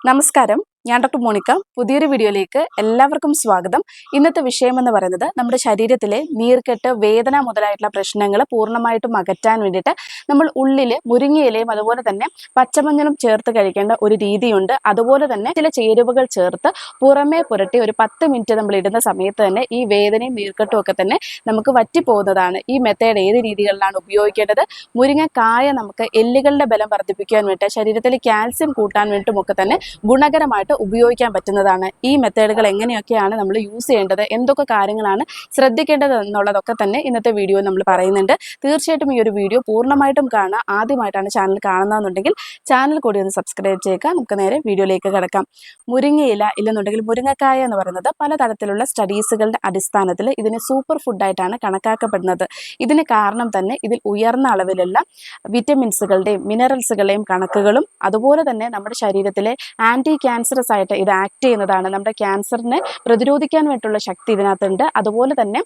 നമസ്കാരം, ഞാൻ doctor Monica. പുതിയൊരു വീഡിയോയിലേക്ക് എല്ലാവർക്കും സ്വാഗതം. ഇന്നത്തെ വിഷയം എന്ന് പറയുന്നത് നമ്മുടെ ശരീരത്തിലെ നീർക്കെട്ട്, വേദന മുതലായിട്ടുള്ള പ്രശ്നങ്ങൾ പൂർണ്ണമായിട്ടും അകറ്റാൻ വേണ്ടിയിട്ട് നമ്മൾ ഉള്ളിൽ മുരിങ്ങയിലയും അതുപോലെ തന്നെ പച്ചമഞ്ഞളും ചേർത്ത് കഴിക്കേണ്ട ഒരു രീതിയുണ്ട്. അതുപോലെ തന്നെ ചില ചേരുവകൾ ചേർത്ത് പുറമേ പുരട്ടി ഒരു 10 മിനിറ്റ് നമ്മൾ ഇടുന്ന സമയത്ത് തന്നെ ഈ വേദനയും നീർക്കെട്ടും ഒക്കെ തന്നെ നമുക്ക് വറ്റിപ്പോകുന്നതാണ്. ഈ മെത്തേഡ് ഏത് രീതികളിലാണ് ഉപയോഗിക്കേണ്ടത്? മുരിങ്ങക്കായ നമുക്ക് എല്ലുകളുടെ ബലം വർദ്ധിപ്പിക്കാൻ വേണ്ടി, ശരീരത്തിൽ കാൽസ്യം കൂട്ടാൻ വേണ്ടിയിട്ടുമൊക്കെ തന്നെ ഗുണകരമായിട്ട് ഉപയോഗിക്കാൻ പറ്റുന്നതാണ്. ഈ മെത്തേഡുകൾ എങ്ങനെയൊക്കെയാണ് നമ്മൾ യൂസ് ചെയ്യേണ്ടത്, എന്തൊക്കെ കാര്യങ്ങളാണ് ശ്രദ്ധിക്കേണ്ടത് എന്നുള്ളതൊക്കെ തന്നെ ഇന്നത്തെ വീഡിയോ നമ്മൾ പറയുന്നുണ്ട്. തീർച്ചയായിട്ടും ഈ ഒരു വീഡിയോ പൂർണ്ണമായിട്ടും കാണുക. ആദ്യമായിട്ടാണ് ചാനൽ കാണുന്നതെന്നുണ്ടെങ്കിൽ ചാനൽ കൂടി ഒന്ന് സബ്സ്ക്രൈബ് ചെയ്യുക. നമുക്ക് നേരെ വീഡിയോയിലേക്ക് കിടക്കാം. മുരിങ്ങയില ഇല്ലെന്നുണ്ടെങ്കിൽ മുരിങ്ങക്കായ എന്ന് പറയുന്നത് പലതരത്തിലുള്ള സ്റ്റഡീസുകളുടെ അടിസ്ഥാനത്തിൽ ഇതിനെ സൂപ്പർ ഫുഡായിട്ടാണ് കണക്കാക്കപ്പെടുന്നത്. ഇതിന് കാരണം തന്നെ ഇതിൽ ഉയർന്ന അളവിലുള്ള വിറ്റമിൻസുകളുടെയും മിനറൽസുകളുടെയും കണക്കുകളും അതുപോലെ തന്നെ നമ്മുടെ ശരീരത്തിലെ ആൻറ്റി ക്യാൻസറസ് ആയിട്ട് ഇത് ആക്ട് ചെയ്യുന്നതാണ്. നമ്മുടെ ക്യാൻസറിനെ പ്രതിരോധിക്കാൻ വേണ്ടിയിട്ടുള്ള ശക്തി ഇതിനകത്തുണ്ട്. അതുപോലെ തന്നെ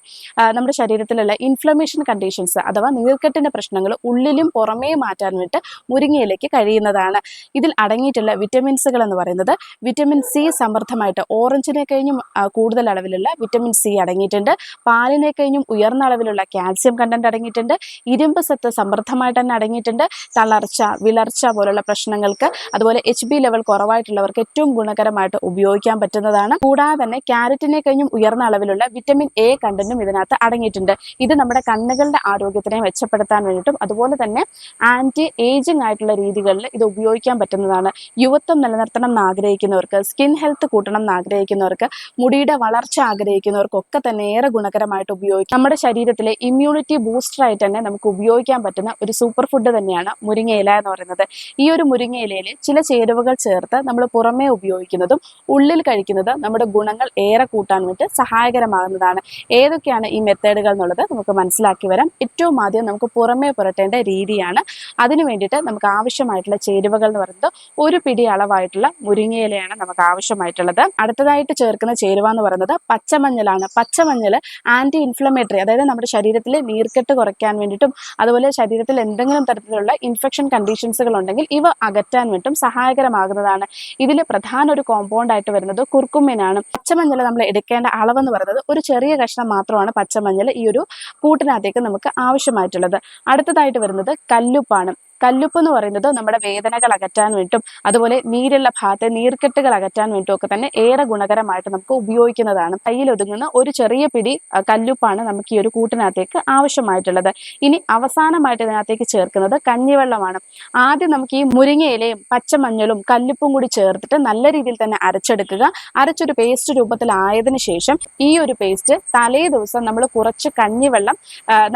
നമ്മുടെ ശരീരത്തിലുള്ള ഇൻഫ്ലമേഷൻ കണ്ടീഷൻസ് അഥവാ നീർക്കെട്ടിൻ്റെ പ്രശ്നങ്ങൾ ഉള്ളിലും പുറമേ മാറ്റാൻ വേണ്ടി മുരിങ്ങയിലേക്ക് കഴിയുന്നതാണ്. ഇതിൽ അടങ്ങിയിട്ടുള്ള വിറ്റമിൻസുകൾ എന്ന് പറയുന്നത് വിറ്റമിൻ സി സമൃദ്ധമായിട്ട്, ഓറഞ്ചിനെ കഴിഞ്ഞും കൂടുതൽ അളവിലുള്ള വിറ്റമിൻ സി അടങ്ങിയിട്ടുണ്ട്. പാലിനെ കഴിഞ്ഞും ഉയർന്ന അളവിലുള്ള കാൽസ്യം കണ്ടന്റ് അടങ്ങിയിട്ടുണ്ട്. ഇരുമ്പ് സത്ത് സമൃദ്ധമായിട്ട് തന്നെ അടങ്ങിയിട്ടുണ്ട്. തളർച്ച, വിളർച്ച പോലുള്ള പ്രശ്നങ്ങൾക്ക്, അതുപോലെ HB ലെവൽ കുറവായിട്ടുള്ളവർക്ക് ഏറ്റവും ഗുണകരമായിട്ട് ഉപയോഗിക്കാൻ പറ്റുന്നതാണ്. കൂടാതെ തന്നെ ക്യാരറ്റിനെ കഴിഞ്ഞും ഉയർന്ന അളവിലുള്ള വിറ്റമിൻ എ കണ്ടന്റും ഇതിനകത്ത് അടങ്ങിയിട്ടുണ്ട്. ഇത് നമ്മുടെ കണ്ണുകളുടെ ആരോഗ്യത്തിനെ മെച്ചപ്പെടുത്താൻ വേണ്ടിയിട്ടും അതുപോലെ തന്നെ ആന്റി ഏജിങ് ആയിട്ടുള്ള രീതികളിൽ ഇത് ഉപയോഗിക്കാൻ പറ്റുന്നതാണ്. യുവത്വം നിലനിർത്തണം എന്ന് ആഗ്രഹിക്കുന്നവർക്ക്, സ്കിൻ ഹെൽത്ത് കൂട്ടണം എന്ന് ആഗ്രഹിക്കുന്നവർക്ക്, മുടിയുടെ വളർച്ച ആഗ്രഹിക്കുന്നവർക്കൊക്കെ തന്നെ ഏറെ ഗുണകരമായിട്ട് ഉപയോഗിക്കാം. നമ്മുടെ ശരീരത്തിലെ ഇമ്മ്യൂണിറ്റി ബൂസ്റ്റർ ആയിട്ട് തന്നെ നമുക്ക് ഉപയോഗിക്കാൻ പറ്റുന്ന ഒരു സൂപ്പർ ഫുഡ് തന്നെയാണ് മുരിങ്ങയില എന്ന് പറയുന്നത്. ഈ ഒരു മുരിങ്ങയിലയിൽ ചില ചേരുവകൾ ചേർത്ത് നമ്മൾ പുറമേ ഉപയോഗിക്കുന്നതും ഉള്ളിൽ കഴിക്കുന്നത് നമ്മുടെ ഗുണങ്ങൾ ഏറെ കൂട്ടാൻ വേണ്ടി സഹായകരമാകുന്നതാണ്. ഏതൊക്കെയാണ് ഈ മെത്തേഡുകൾ എന്നുള്ളത് നമുക്ക് മനസ്സിലാക്കി വരാം. ഏറ്റവും ആദ്യം നമുക്ക് പുറമേ പുരട്ടേണ്ട രീതിയാണ്. അതിനു വേണ്ടിയിട്ട് നമുക്ക് ആവശ്യമായിട്ടുള്ള ചേരുവകൾ എന്ന് പറയുന്നത് ഒരു പിടി അളവായിട്ടുള്ള മുരിങ്ങയിലയാണ് നമുക്ക് ആവശ്യമായിട്ടുള്ളത്. അടുത്തതായിട്ട് ചേർക്കുന്ന ചേരുവ എന്ന് പറയുന്നത് പച്ചമഞ്ഞളാണ്. പച്ചമഞ്ഞൾ ആന്റി ഇൻഫ്ലമേറ്ററി, അതായത് നമ്മുടെ ശരീരത്തിലെ നീർക്കെട്ട് കുറയ്ക്കാൻ വേണ്ടിയിട്ടും അതുപോലെ ശരീരത്തിൽ എന്തെങ്കിലും തരത്തിലുള്ള ഇൻഫെക്ഷൻ കണ്ടീഷൻസുകൾ ഉണ്ടെങ്കിൽ ഇവ അകറ്റാൻ വേണ്ടിയിട്ടും സഹായകരമാകുന്നതാണ്. ഇതിൽ പ്രധാന ഒരു കോമ്പൗണ്ട് ആയിട്ട് വരുന്നത് കുർക്കുമിനാണ്. പച്ചമഞ്ഞൾ നമ്മൾ എടുക്കേണ്ട അളവെന്ന് പറയുന്നത് ഒരു ചെറിയ കഷ്ണം മാത്രമാണ് പച്ചമഞ്ഞൾ ഈ ഒരു കൂട്ടിനകത്തേക്ക് നമുക്ക് ആവശ്യമായിട്ടുള്ളത്. അടുത്തതായിട്ട് വരുന്നത് കല്ലുപ്പാണ്. കല്ലുപ്പ് എന്ന് പറയുന്നത് നമ്മുടെ വേദനകൾ അകറ്റാൻ വേണ്ടിയിട്ടും അതുപോലെ നീരുള്ള ഭാഗത്തെ നീർക്കെട്ടുകൾ അകറ്റാൻ വേണ്ടിയിട്ടും ഒക്കെ തന്നെ ഏറെ ഗുണകരമായിട്ട് നമുക്ക് ഉപയോഗിക്കുന്നതാണ്. കയ്യിൽ ഒതുങ്ങുന്ന ഒരു ചെറിയ പിടി കല്ലുപ്പാണ് നമുക്ക് ഈ ഒരു കൂട്ടിനകത്തേക്ക് ആവശ്യമായിട്ടുള്ളത്. ഇനി അവസാനമായിട്ട് ഇതിനകത്തേക്ക് ചേർക്കുന്നത് കഞ്ഞിവെള്ളമാണ്. ആദ്യം നമുക്ക് ഈ മുരിങ്ങയിലയും പച്ചമഞ്ഞളും കല്ലുപ്പും കൂടി ചേർത്തിട്ട് നല്ല രീതിയിൽ തന്നെ അരച്ചെടുക്കുക. അരച്ചൊരു പേസ്റ്റ് രൂപത്തിലായതിനു ശേഷം ഈ ഒരു പേസ്റ്റ് തലേ ദിവസം നമ്മൾ കുറച്ച് കഞ്ഞിവെള്ളം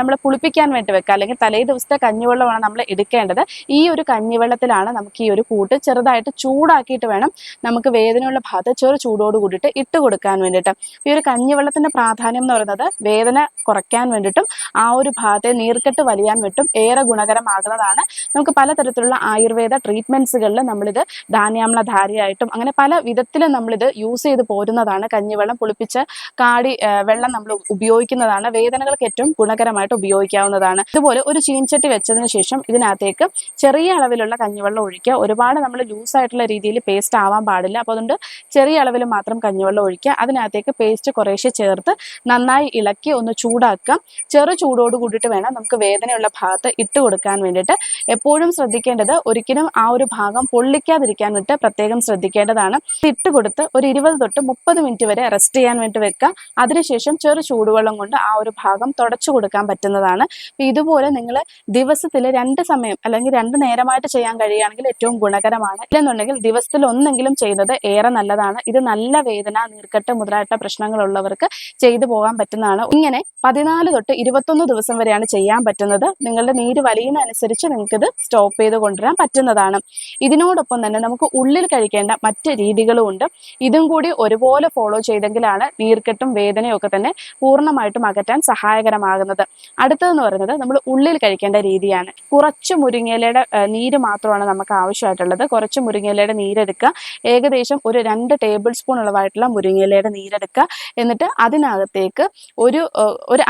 നമ്മൾ പുളിപ്പിക്കാൻ വേണ്ടി വെക്കുക, അല്ലെങ്കിൽ തലേ ദിവസത്തെ കഞ്ഞിവെള്ളമാണ് നമ്മൾ എടുക്കേണ്ടത്. ഈ ഒരു കഞ്ഞിവെള്ളത്തിലാണ് നമുക്ക് ഈ ഒരു കൂട്ട് ചെറുതായിട്ട് ചൂടാക്കിയിട്ട് വേണം നമുക്ക് വേദനയുള്ള ഭാഗത്ത് ചെറു ചൂടോട് കൂടിയിട്ട് ഇട്ട് കൊടുക്കാൻ വേണ്ടിയിട്ട്. ഈ ഒരു കഞ്ഞിവെള്ളത്തിന്റെ പ്രാധാന്യം എന്ന് പറയുന്നത് വേദന കുറയ്ക്കാൻ വേണ്ടിയിട്ടും ആ ഒരു ഭാഗത്തെ നീർക്കെട്ട് വലിയാൻ വേണ്ടിയിട്ടും ഏറെ ഗുണകരമാകുന്നതാണ്. നമുക്ക് പലതരത്തിലുള്ള ആയുർവേദ ട്രീറ്റ്മെന്റ്സുകളിൽ നമ്മളിത് ധാന്യാമ്ലധാരിയായിട്ടും അങ്ങനെ പല വിധത്തിലും നമ്മളിത് യൂസ് ചെയ്ത് പോരുന്നതാണ്. കഞ്ഞിവെള്ളം പുളിപ്പിച്ച കാടി വെള്ളം നമ്മൾ ഉപയോഗിക്കുന്നതാണ്. വേദനകൾക്ക് ഏറ്റവും ഗുണകരമായിട്ട് ഉപയോഗിക്കാവുന്നതാണ്. ഇതുപോലെ ഒരു ചീൻചട്ടി വെച്ചതിന് ശേഷം ഇതിനകത്തേക്ക് ചെറിയ അളവിലുള്ള കഞ്ഞിവെള്ളം ഒഴിക്കുക. ഒരുപാട് നമ്മൾ ലൂസ് ആയിട്ടുള്ള രീതിയിൽ പേസ്റ്റ് ആവാൻ പാടില്ല. അപ്പോൾ അതുകൊണ്ട് ചെറിയ അളവിൽ മാത്രം കഞ്ഞിവെള്ളം ഒഴിക്കുക. അതിനകത്തേക്ക് പേസ്റ്റ് കുറേശ്ശെ ചേർത്ത് നന്നായി ഇളക്കി ഒന്ന് ചൂടാക്കുക. ചെറു ചൂടോട് കൂടിയിട്ട് വേണം നമുക്ക് വേദനയുള്ള ഭാഗത്ത് ഇട്ട് കൊടുക്കാൻ വേണ്ടിയിട്ട്. എപ്പോഴും ശ്രദ്ധിക്കേണ്ടത് ഒരിക്കലും ആ ഒരു ഭാഗം പൊള്ളിക്കാതിരിക്കാൻ വേണ്ടി പ്രത്യേകം ശ്രദ്ധിക്കേണ്ടതാണ്. ഇട്ട് കൊടുത്ത് ഒരു 20 തൊട്ട് 30 മിനിറ്റ് വരെ റെസ്റ്റ് ചെയ്യാൻ വേണ്ടി വെക്കുക. അതിനുശേഷം ചെറു ചൂടുവെള്ളം കൊണ്ട് ആ ഒരു ഭാഗം തുടച്ചു കൊടുക്കാൻ പറ്റുന്നതാണ്. ഇതുപോലെ നിങ്ങൾ ദിവസത്തിൽ 2 സമയം അല്ലെങ്കിൽ 2 നേരമായിട്ട് ചെയ്യാൻ കഴിയുകയാണെങ്കിൽ ഏറ്റവും ഗുണകരമാണ്. ഇല്ലെന്നുണ്ടെങ്കിൽ ദിവസത്തിൽ ഒന്നെങ്കിലും ചെയ്യുന്നത് ഏറെ നല്ലതാണ്. ഇത് നല്ല വേദന, നീർക്കെട്ട് മുതലായിട്ടുള്ള പ്രശ്നങ്ങളുള്ളവർക്ക് ചെയ്തു പോകാൻ പറ്റുന്നതാണ്. ഇങ്ങനെ 14 തൊട്ട് 21 ദിവസം വരെയാണ് ചെയ്യാൻ പറ്റുന്നത്. നിങ്ങളുടെ നീര് വലിയുന്നതനുസരിച്ച് നിങ്ങൾക്ക് ഇത് സ്റ്റോപ്പ് ചെയ്ത് കൊണ്ടുവരാൻ പറ്റുന്നതാണ്. ഇതിനോടൊപ്പം തന്നെ നമുക്ക് ഉള്ളിൽ കഴിക്കേണ്ട മറ്റ് രീതികളും ഉണ്ട്. ഇതും കൂടി ഒരുപോലെ ഫോളോ ചെയ്തെങ്കിലാണ് നീർക്കെട്ടും വേദനയും ഒക്കെ തന്നെ പൂർണ്ണമായിട്ടും അകറ്റാൻ സഹായകരമാകുന്നത്. അടുത്തതെന്ന് പറയുന്നത് നമ്മൾ ഉള്ളിൽ കഴിക്കേണ്ട രീതിയാണ്. കുറച്ച് മുരിങ്ങ മുരിങ്ങയിലയുടെ നീര് മാത്രമാണ് നമുക്ക് ആവശ്യമായിട്ടുള്ളത്. കുറച്ച് മുരിങ്ങയിലയുടെ നീരെടുക്കുക. ഏകദേശം ഒരു 2 ടേബിൾ സ്പൂൺ അളവായിട്ടുള്ള മുരിങ്ങയിലയുടെ നീരെടുക്കുക. എന്നിട്ട് അതിനകത്തേക്ക് ഒരു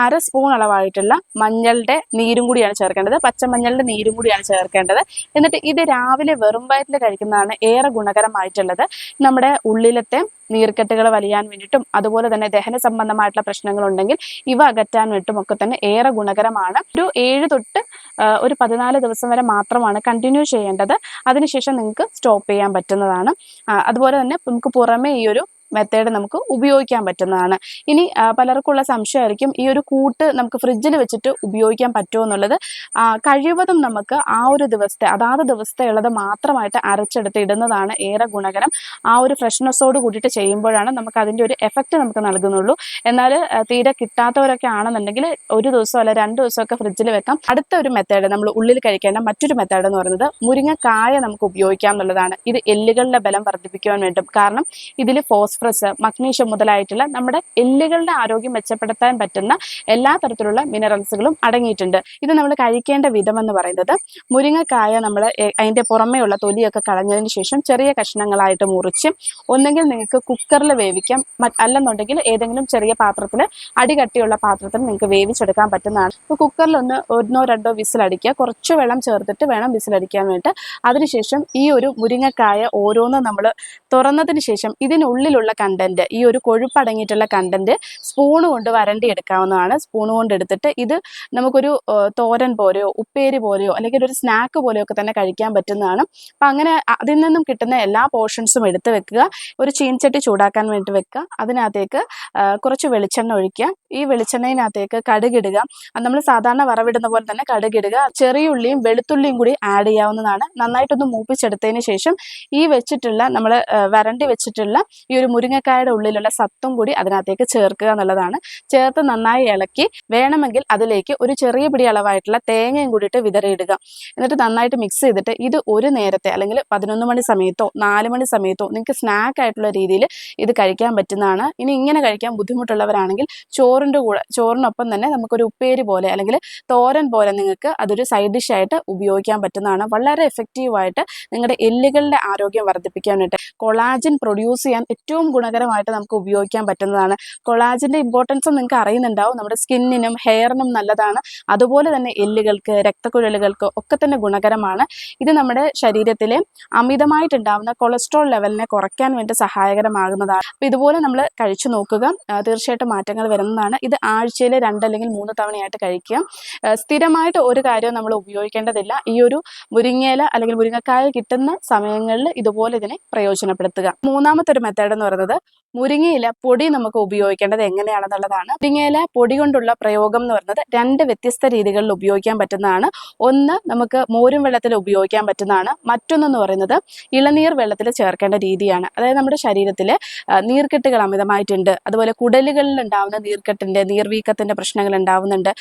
അര സ്പൂൺ അളവായിട്ടുള്ള മഞ്ഞളുടെ നീരും കൂടിയാണ് ചേർക്കേണ്ടത്. പച്ചമഞ്ഞളുടെ നീരും കൂടിയാണ് ചേർക്കേണ്ടത്. എന്നിട്ട് ഇത് രാവിലെ വെറും വയറ്റിൽ കഴിക്കുന്നതാണ് ഏറെ ഗുണകരമായിട്ടുള്ളത്. നമ്മുടെ ഉള്ളിലത്തെ നീർക്കെട്ടുകൾ വലിയാൻ വേണ്ടിയിട്ടും അതുപോലെ തന്നെ ദഹന സംബന്ധമായിട്ടുള്ള പ്രശ്നങ്ങളുണ്ടെങ്കിൽ ഇവ അകറ്റാൻ വേണ്ടിയിട്ടും ഒക്കെ തന്നെ ഏറെ ഗുണകരമാണ്. ഒരു 7 തൊട്ട് ഒരു 14 ദിവസം വരെ മാത്രമാണ് കണ്ടിന്യൂ ചെയ്യേണ്ടത്. അതിനുശേഷം നിങ്ങൾക്ക് സ്റ്റോപ്പ് ചെയ്യാൻ പറ്റുന്നതാണ്. അതുപോലെ തന്നെ നമുക്ക് പുറമെ ഈ ഒരു മെത്തേഡ് നമുക്ക് ഉപയോഗിക്കാൻ പറ്റുന്നതാണ്. ഇനി പലർക്കുള്ള സംശയമായിരിക്കും ഈ ഒരു കൂട്ട് നമുക്ക് ഫ്രിഡ്ജിൽ വെച്ചിട്ട് ഉപയോഗിക്കാൻ പറ്റുമോ എന്നുള്ളത്. കഴിവതും നമുക്ക് ആ ഒരു ദിവസത്തെ അതാത് ദിവസത്തെ ഉള്ളത് മാത്രമായിട്ട് അരച്ചെടുത്ത് ഇടുന്നതാണ് ഏറെ ഗുണകരം. ആ ഒരു ഫ്രഷ്നെസ്സോട് കൂടിയിട്ട് ചെയ്യുമ്പോഴാണ് നമുക്ക് അതിൻ്റെ ഒരു എഫക്റ്റ് നമുക്ക് നൽകുന്നുള്ളൂ. എന്നാൽ തീരെ കിട്ടാത്തവരൊക്കെ ആണെന്നുണ്ടെങ്കിൽ ഒരു ദിവസം അല്ല 2 ദിവസമൊക്കെ ഫ്രിഡ്ജിൽ വെക്കാം. അടുത്ത ഒരു മെത്തേഡ് നമ്മൾ ഉള്ളിൽ കഴിക്കേണ്ട മറ്റൊരു മെത്തേഡ് എന്ന് പറയുന്നത് മുരിങ്ങക്കായ നമുക്ക് ഉപയോഗിക്കാം എന്നുള്ളതാണ്. ഇത് എല്ലുകളുടെ ബലം വർദ്ധിപ്പിക്കുവാൻ വേണ്ടും. കാരണം ഇതിൽ ഫോസ്ഫറസ്, മഗ്നീഷ്യം മുതലായിട്ടുള്ള നമ്മുടെ എല്ലുകളുടെ ആരോഗ്യം മെച്ചപ്പെടുത്താൻ പറ്റുന്ന എല്ലാ തരത്തിലുള്ള മിനറൽസുകളും അടങ്ങിയിട്ടുണ്ട്. ഇത് നമ്മൾ കഴിക്കേണ്ട വിധം എന്ന് പറയുന്നത് മുരിങ്ങക്കായ നമ്മൾ അതിൻ്റെ പുറമേയുള്ള തൊലിയൊക്കെ കളഞ്ഞതിന് ശേഷം ചെറിയ കഷ്ണങ്ങളായിട്ട് മുറിച്ച് ഒന്നെങ്കിൽ നിങ്ങൾക്ക് കുക്കറിൽ വേവിക്കാം, അല്ലെന്നുണ്ടെങ്കിൽ ഏതെങ്കിലും ചെറിയ പാത്രത്തിൽ അടികട്ടിയുള്ള പാത്രത്തിൽ നിങ്ങൾക്ക് വേവിച്ചെടുക്കാൻ പറ്റുന്നതാണ്. ഇപ്പോൾ കുക്കറിൽ 1-2 വിസിലടിക്കുക. കുറച്ച് വെള്ളം ചേർത്തിട്ട് വേണം വിസിലടിക്കാൻ വേണ്ടിയിട്ട്. അതിനുശേഷം ഈ ഒരു മുരിങ്ങക്കായ ഓരോന്നും നമ്മൾ തുറന്നതിന് ശേഷം ഇതിനുള്ളിലുള്ള കണ്ടന്റ്, ഈ ഒരു കൊഴുപ്പടങ്ങിയിട്ടുള്ള കണ്ടന്റ് സ്പൂൺ കൊണ്ട് വരണ്ടി എടുക്കാവുന്നതാണ്. സ്പൂൺ കൊണ്ട് എടുത്തിട്ട് ഇത് നമുക്കൊരു തോരൻ പോലെയോ ഉപ്പേരി പോലെയോ അല്ലെങ്കിൽ ഒരു സ്നാക്ക് പോലെയോ ഒക്കെ തന്നെ കഴിക്കാൻ പറ്റുന്നതാണ്. അപ്പം അങ്ങനെ അതിൽ നിന്നും കിട്ടുന്ന എല്ലാ പോർഷൻസും എടുത്ത് വെക്കുക. ഒരു ചീൻചട്ടി ചൂടാക്കാൻ വേണ്ടി വെക്കുക. അതിനകത്തേക്ക് കുറച്ച് വെളിച്ചെണ്ണ ഒഴിക്കുക. ഈ വെളിച്ചെണ്ണയിനകത്തേക്ക് കടുകിടുക. നമ്മൾ സാധാരണ വറവിടുന്ന പോലെ തന്നെ കടുകിടുക. ചെറിയ ഉള്ളിയും വെളുത്തുള്ളിയും കൂടി ആഡ് ചെയ്യാവുന്നതാണ്. നന്നായിട്ടൊന്ന് മൂപ്പിച്ചെടുത്തതിന് ശേഷം ഈ വെച്ചിട്ടുള്ള നമ്മൾ വരണ്ടി വെച്ചിട്ടുള്ള ഈ ഒരു മുരിങ്ങക്കായുടെ ഉള്ളിലുള്ള സത്തും കൂടി അതിനകത്തേക്ക് ചേർക്കുക എന്നുള്ളതാണ്. ചേർത്ത് നന്നായി ഇളക്കി വേണമെങ്കിൽ അതിലേക്ക് ഒരു ചെറിയ പിടി അളവായിട്ടുള്ള തേങ്ങയും കൂടിയിട്ട് വിതറിയിടുക. എന്നിട്ട് നന്നായിട്ട് മിക്സ് ചെയ്തിട്ട് ഇത് ഒരു നേരത്തെ അല്ലെങ്കിൽ 11 മണി സമയത്തോ 4 മണി സമയത്തോ നിങ്ങൾക്ക് സ്നാക്ക് ആയിട്ടുള്ള രീതിയിൽ ഇത് കഴിക്കാൻ പറ്റുന്നതാണ്. ഇനി ഇങ്ങനെ കഴിക്കാൻ ബുദ്ധിമുട്ടുള്ളവരാണെങ്കിൽ ചോറിനൊപ്പം തന്നെ നമുക്കൊരു ഉപ്പേരി പോലെ അല്ലെങ്കിൽ തോരൻ പോലെ നിങ്ങൾക്ക് അതൊരു സൈഡ് ഡിഷായിട്ട് ഉപയോഗിക്കാൻ പറ്റുന്നതാണ്. വളരെ എഫക്റ്റീവായിട്ട് നിങ്ങളുടെ എല്ലുകളുടെ ആരോഗ്യം വർദ്ധിപ്പിക്കാൻ വേണ്ടി കൊളാജൻ പ്രൊഡ്യൂസ് ചെയ്യാൻ ഏറ്റവും ഗുണകരമായിട്ട് നമുക്ക് ഉപയോഗിക്കാൻ പറ്റുന്നതാണ്. കൊളാജൻ്റെ ഇമ്പോർട്ടൻസ് നിങ്ങൾക്ക് അറിയുന്നുണ്ടാവും. നമ്മുടെ സ്കിന്നിനും ഹെയറിനും നല്ലതാണ്. അതുപോലെ തന്നെ എല്ലുകൾക്ക്, രക്തക്കുഴലുകൾക്ക് ഒക്കെ തന്നെ ഗുണകരമാണ്. ഇത് നമ്മുടെ ശരീരത്തിലെ അമിതമായിട്ടുണ്ടാകുന്ന കൊളസ്ട്രോൾ ലെവലിനെ കുറയ്ക്കാൻ വേണ്ടി സഹായകരമാകുന്നതാണ്. അപ്പോൾ ഇതുപോലെ നമ്മൾ കഴിച്ചു നോക്കുക. തീർച്ചയായിട്ടും മാറ്റങ്ങൾ വരുന്നതാണ്. ഇത് ആഴ്ചയിൽ 2 അല്ലെങ്കിൽ 3 തവണയായിട്ട് കഴിക്കുക. സ്ഥിരമായിട്ട് ഒരു കാര്യവും നമ്മൾ ഉപയോഗിക്കേണ്ടതില്ല. ഈ ഒരു മുരിങ്ങയില അല്ലെങ്കിൽ മുരിങ്ങക്കായ കിട്ടുന്ന സമയങ്ങളിൽ ഇതുപോലെ ഇതിനെ പ്രയോജനപ്പെടുത്തുക. മൂന്നാമത്തെ ഒരു മെത്തേഡ് എന്ന് പറയുന്നത് മുരിങ്ങയില പൊടി നമുക്ക് ഉപയോഗിക്കേണ്ടത് എങ്ങനെയാണെന്നുള്ളതാണ്. മുരിങ്ങയില പൊടി കൊണ്ടുള്ള പ്രയോഗം എന്ന് പറയുന്നത് 2 വ്യത്യസ്ത രീതികളിൽ ഉപയോഗിക്കാൻ പറ്റുന്നതാണ്. ഒന്ന് നമുക്ക് മോരും വെള്ളത്തിൽ ഉപയോഗിക്കാൻ പറ്റുന്നതാണ്. മറ്റൊന്നെന്ന് പറയുന്നത് ഇളനീർ വെള്ളത്തിൽ ചേർക്കേണ്ട രീതിയാണ്. അതായത് നമ്മുടെ ശരീരത്തിൽ നീർക്കെട്ടുകൾ അമിതമായിട്ടുണ്ട്, അതുപോലെ കുടലുകളിൽ ഉണ്ടാവുന്ന നീർവീക്കത്തിന്റെ പ്രശ്നങ്ങൾ ഉണ്ടാവുന്നുണ്ട്,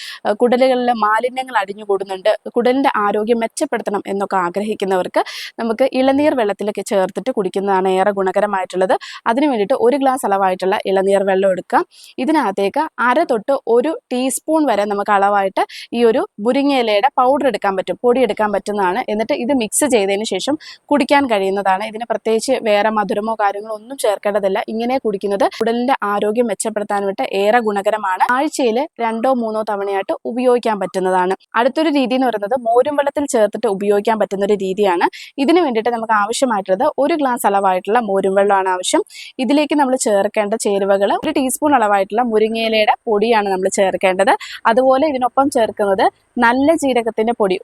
കുടലുകളിൽ മാലിന്യങ്ങൾ അടിഞ്ഞുകൂടുന്നുണ്ട്, കുടലിന്റെ ആരോഗ്യം മെച്ചപ്പെടുത്തണം എന്നൊക്കെ ആഗ്രഹിക്കുന്നവർക്ക് നമുക്ക് ഇളനീർ വെള്ളത്തിലൊക്കെ ചേർത്തിട്ട് കുടിക്കുന്നതാണ് ഏറെ ഗുണകരമായിട്ടുള്ളത്. അതിനു വേണ്ടിയിട്ട് 1 ഗ്ലാസ് അളവായിട്ടുള്ള ഇളനീർ വെള്ളം എടുക്കുക. ഇതിനകത്തേക്ക് 1/2 തൊട്ട് 1 ടീസ്പൂൺ വരെ നമുക്ക് അളവായിട്ട് ഈ ഒരു മുരിങ്ങയിലയുടെ പൗഡർ എടുക്കാൻ പറ്റും, പൊടി എടുക്കാൻ പറ്റുന്നതാണ്. എന്നിട്ട് ഇത് മിക്സ് ചെയ്തതിന് ശേഷം കുടിക്കാൻ കഴിയുന്നതാണ്. ഇതിന് പ്രത്യേകിച്ച് വേറെ മധുരമോ കാര്യങ്ങളോ ഒന്നും ചേർക്കേണ്ടതില്ല. ഇങ്ങനെ കുടിക്കുന്നത് കുടലിന്റെ ആരോഗ്യം മെച്ചപ്പെടുത്താൻ വേണ്ടി ഏറെ ഗുണകരമാണ്. ആഴ്ചയിൽ 2-3 തവണയായിട്ട് ഉപയോഗിക്കാൻ പറ്റുന്നതാണ്. അടുത്തൊരു രീതി എന്ന് പറയുന്നത് മോരും വെള്ളത്തിൽ ചേർത്തിട്ട് ഉപയോഗിക്കാൻ പറ്റുന്ന ഒരു രീതിയാണ്. ഇതിന് വേണ്ടിയിട്ട് നമുക്ക് ആവശ്യമായിട്ടുള്ളത് 1 ഗ്ലാസ് അളവായിട്ടുള്ള മോരും വെള്ളമാണ് ആവശ്യം. ഇതിലേക്ക് നമ്മൾ ചേർക്കേണ്ട ചേരുവകൾ 1 ടീസ്പൂൺ അളവായിട്ടുള്ള മുരിങ്ങയിലയുടെ പൊടിയാണ് നമ്മൾ ചേർക്കേണ്ടത്. അതുപോലെ ഇതിനൊപ്പം ചേർക്കുന്നത് നല്ല ജീരകത്തിന്റെ പൊടി,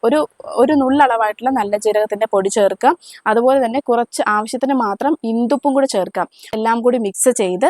ഒരു നുള്ളളവായിട്ടുള്ള നല്ല ജീരകത്തിന്റെ പൊടി ചേർക്കാം. അതുപോലെ തന്നെ കുറച്ച് ആവശ്യത്തിന് മാത്രം ഇന്ദുപ്പും കൂടി ചേർക്കാം. എല്ലാം കൂടി മിക്സ് ചെയ്ത്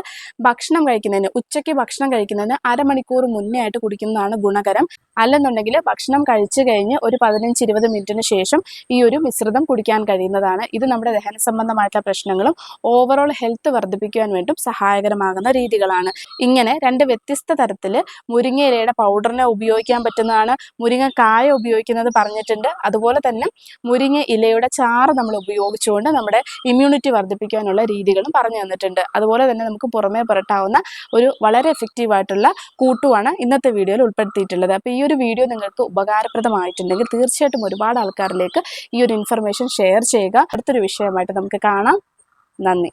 ഉച്ചയ്ക്ക് ഭക്ഷണം കഴിക്കുന്നതിന് 1/2 മണിക്കൂർ മുന്നേ ആയിട്ട് കുടിക്കുന്നതാണ് ഗുണകരം. അല്ലെന്നുണ്ടെങ്കിൽ ഭക്ഷണം കഴിച്ചു കഴിഞ്ഞ് ഒരു 15-20 മിനിറ്റിന് ശേഷം ഈ ഒരു മിശ്രിതം കുടിക്കാൻ കഴിയുന്നതാണ്. ഇത് നമ്മുടെ ദഹന സംബന്ധമായിട്ടുള്ള പ്രശ്നം പ്രശ്നങ്ങളും ഓവറോൾ ഹെൽത്ത് വർദ്ധിപ്പിക്കുവാൻ വേണ്ടിയും സഹായകരമാകുന്ന രീതികളാണ്. ഇങ്ങനെ 2 വ്യത്യസ്ത തരത്തിൽ മുരിങ്ങയിലയുടെ പൗഡറിനെ ഉപയോഗിക്കാൻ പറ്റുന്നതാണ്. മുരിങ്ങക്കായ ഉപയോഗിക്കുന്നത് പറഞ്ഞിട്ടുണ്ട്. അതുപോലെ തന്നെ മുരിങ്ങ ഇലയുടെ ചാറ് നമ്മൾ ഉപയോഗിച്ചുകൊണ്ട് നമ്മുടെ ഇമ്മ്യൂണിറ്റി വർദ്ധിപ്പിക്കാനുള്ള രീതികളും പറഞ്ഞു തന്നിട്ടുണ്ട്. അതുപോലെ തന്നെ നമുക്ക് പുറമേ പുരട്ടാവുന്ന ഒരു വളരെ എഫക്റ്റീവായിട്ടുള്ള കൂട്ടുമാണ് ഇന്നത്തെ വീഡിയോയിൽ ഉൾപ്പെടുത്തിയിട്ടുള്ളത്. അപ്പോൾ ഈ ഒരു വീഡിയോ നിങ്ങൾക്ക് ഉപകാരപ്രദമായിട്ടുണ്ടെങ്കിൽ തീർച്ചയായിട്ടും ഒരുപാട് ആൾക്കാരിലേക്ക് ഈ ഒരു ഇൻഫർമേഷൻ ഷെയർ ചെയ്യുക. അടുത്തൊരു വിഷയമായിട്ട് നമുക്ക് കാണാം. നന്ദി.